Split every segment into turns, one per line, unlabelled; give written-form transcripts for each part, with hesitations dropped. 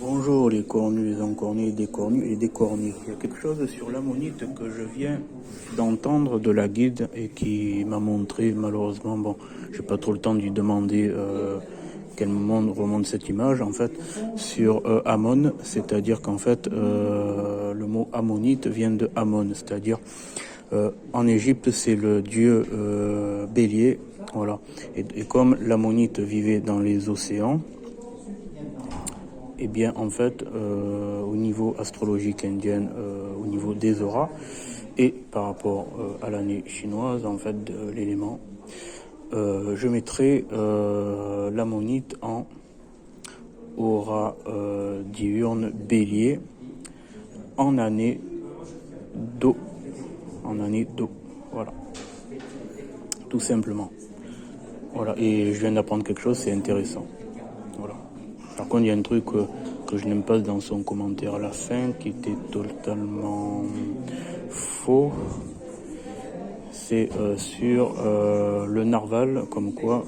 Bonjour les cornus, les encornus, les décornus et les décornus. Il y a quelque chose sur l'ammonite que je viens d'entendre de la guide et qui m'a montré, malheureusement, bon, j'ai pas trop le temps de lui demander quel moment remonte cette image, en fait, sur Ammon, c'est-à-dire qu'en fait, le mot ammonite vient de Ammon, c'est-à-dire en Égypte, c'est le dieu bélier, voilà. Et comme l'ammonite vivait dans les océans, eh bien, en fait, au niveau astrologique indienne, au niveau des auras, et par rapport à l'année chinoise, en fait, de l'élément, je mettrai l'ammonite en aura diurne bélier en année d'eau. En année d'eau, voilà. Tout simplement. Voilà, et je viens d'apprendre quelque chose, c'est intéressant. Voilà. Par contre, il y a un truc que je n'aime pas dans son commentaire à la fin, qui était totalement faux. C'est sur le narval, comme quoi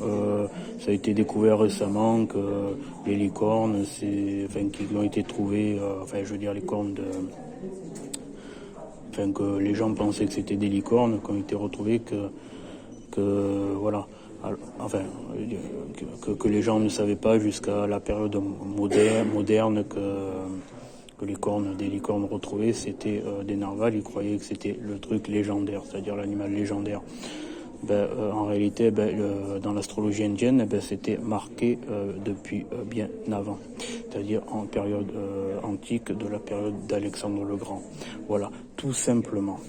ça a été découvert récemment que les licornes, qu'ils ont été trouvées, je veux dire les cornes de... Enfin, que les gens pensaient que c'était des licornes, qui ont été retrouvées, voilà. Enfin, que les gens ne savaient pas jusqu'à la période moderne que des licornes retrouvées, c'était des narvals. Ils croyaient que c'était le truc légendaire, c'est-à-dire l'animal légendaire. En réalité, dans l'astrologie indienne, c'était marqué depuis bien avant, c'est-à-dire en période antique, de la période d'Alexandre le Grand. Voilà, tout simplement.